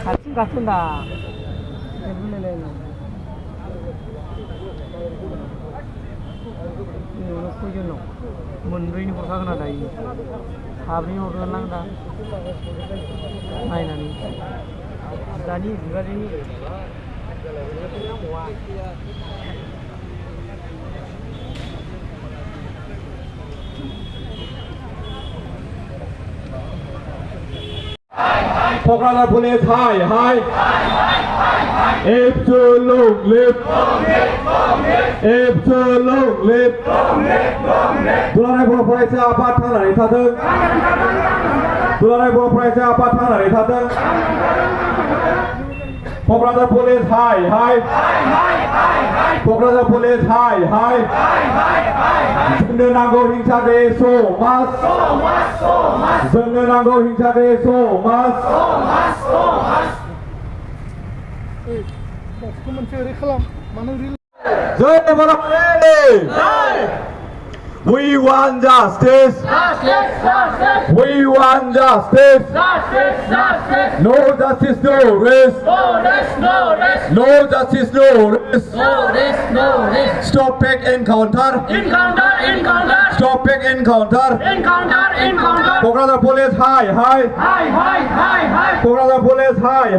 같이 같은다. मोनब्रैनि हरखागोन आदा इयो साब्रैनि हरगोन आं दा नायनानै दानि बिबारिनि Pokemon Police hi Absolute lift Absolute lift ตุลาในบริษัทอาบัติทางไหนท่าเถิงตุลาในบริษัทอาบัติทางไหนท่าเถิง Pokemon Police hi Pokemon Police hi Jangan nanggo hingga deso mas Jangan nanggo hingga deso mas We want justice. We want justice. No justice, no rest. No justice, no rest. Stop back encounter. Stop back encounter. Pokemon Police hi Pokemon Police hi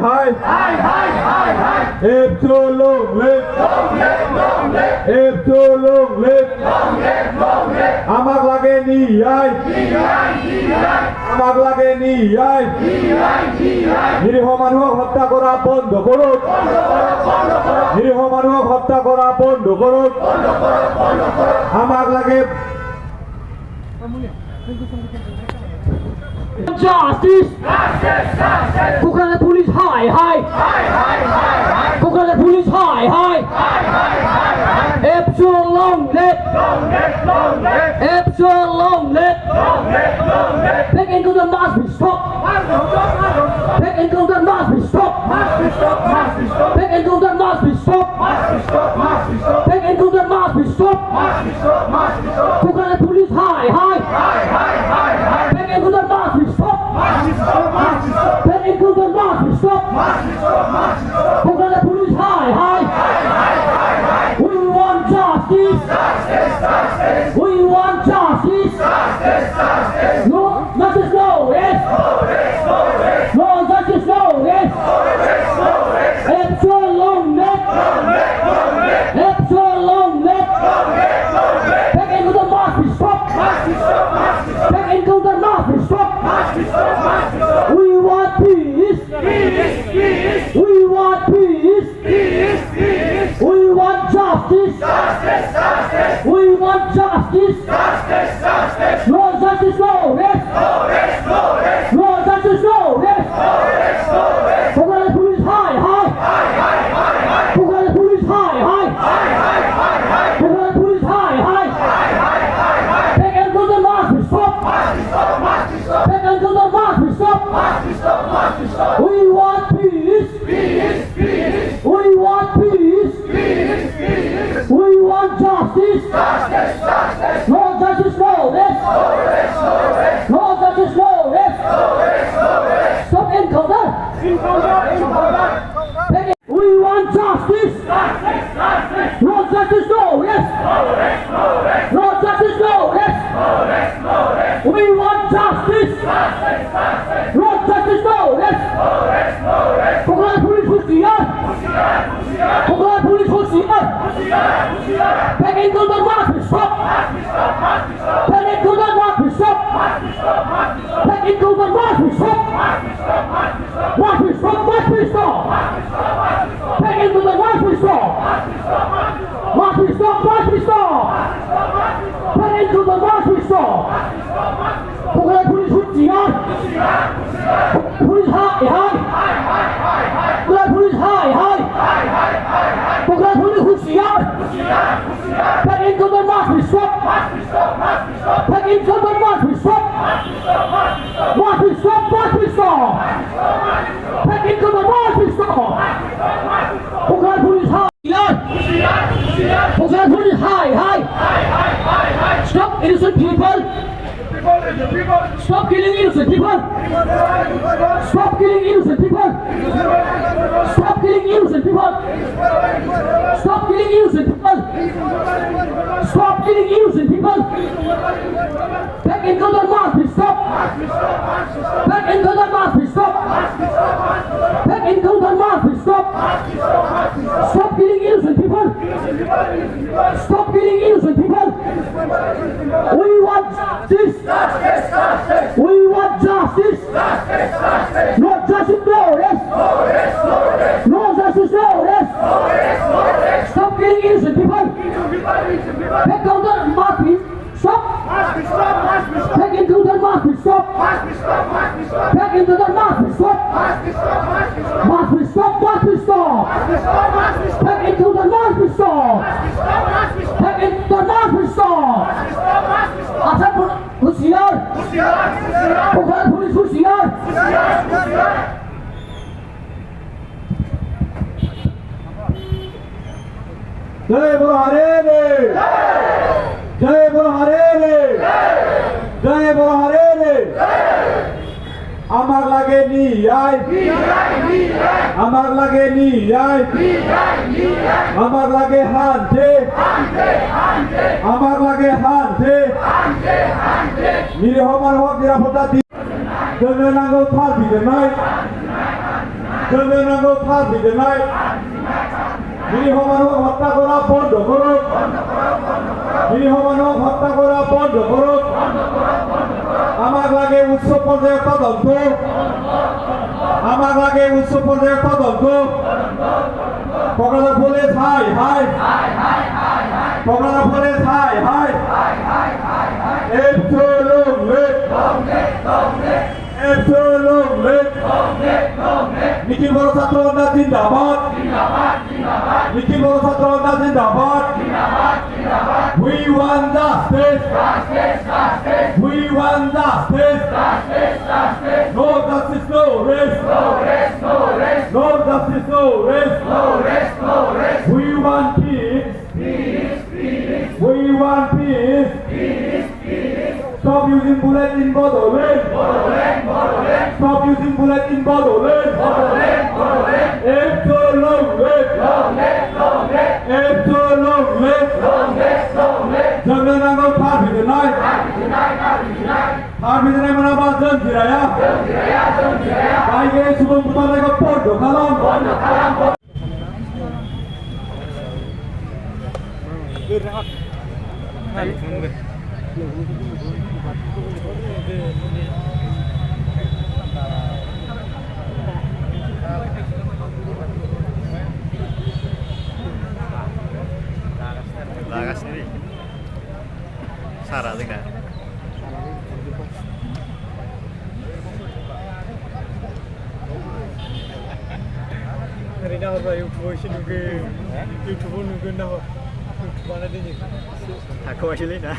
Absolute lift Absolute lift Amak lage niyai Amak lage niyai নিরীহ মানুষ হত্যা করা বন্ধ করুন নিরীহ মানুষ হত্যা করা বন্ধ করুন আমাক লাগে Justice! Pokemon Police hi Pokemon Police hi Absolute lift Absolute Back into the must be stopped Back into the must be stopped Back into the must be stopped Back into the must be stopped Pokemon Police hi Back into the must be stopped Back into the must be stopped Pokemon Police hi We want justice We want justice No justice, no rest No justice, no rest Absolute net Absolute net Back into the must be stopped Back into the must be stopped We want peace We want peace We want justice We want justice No justice, no rest No justice, no rest Pokemon Police hi Pokemon Police hi Pokemon Police hi Back into the must be stopped Back into the must be stopped We want peace We want peace We want justice No justice, no rest No justice, no rest Stop encounter We want justice No justice, no rest No justice, no rest We want justice No justice, no rest Pokemon Police Husiyar Pokemon Police Husiyar Back into the must be stopped Back into the must be stopped Back into the must be stopped Must be stopped, must be stopped Back into the must be stopped Must be stopped, must be stopped Back into the must be stopped Pokemon Police Husiyar Police hi Pokemon Police hi Pokemon Police Husiyar Back into the must be stopped Back into the must be stopped Must be stopped, must be stopped Back into the must be stopped Pokemon Police hi Pokemon Police hi Stop innocent people Stop killing innocent people. Stop killing innocent people. Stop killing innocent people. Stop killing innocent people. Stop killing innocent people. Back into the march, stop. Back into the march, stop. Back into the march, stop. Stop killing innocent people. Stop killing innocent people. We want justice. We want justice. No justice, no rest. No justice, no rest. Stop killing innocent people. Back down the march, stop. Back into the march, stop. Back into the march, stop. March, stop. March, stop. Back into the march, stop. Back into the march, stop. Asal Husiar. Bukan polis Husiar. जय बोलो हरेरे जय बोलो हरेरे जय बोलो हरेरे আমার লাগে নিয়ায় আমার লাগে নিয়ায় আমার লাগে হানতে আমার লাগে হানতে নিরীহ মানুষ নিরাপত্তা जोंनो नांगौ थार बिजिरनाय जोंनो नांगौ थार बिजिरनाय নিরীহ মানুষ হত্যা করা বন্ধ করুন নিরীহ মানুষ হত্যা করা বন্ধ করুন আমার লাগে উচ্চ পর্যায়ের তদন্ত আমার লাগে উচ্চ পর্যায়ের তদন্ত কক্সবাজার পুলিশ হাই হাই কক্সবাজার পুলিশ হাই হাই নিখিল বড় ছাত্র আন্দোলন জিন্দাবাদ নিখিল বড় ছাত্র আন্দোলন জিন্দাবাদ We want justice. We want justice. No justice, no rest. No justice, no rest. We want peace. We want peace. Stop using bullet in Bodoland. Stop using bullet in Bodoland. After long live. After long live. जोंनो नांगौ थार बिजिरनाय थार बिजिरनाय मोनाबा जों Jiraiya दाय गैयै सुबुं बुथारनायखौ बन्द' खालाम lagasnya nih Sarah juga hari ini orang YouTube sih nunggu YouTube nunggu nah YouTube mana dia aku masih lina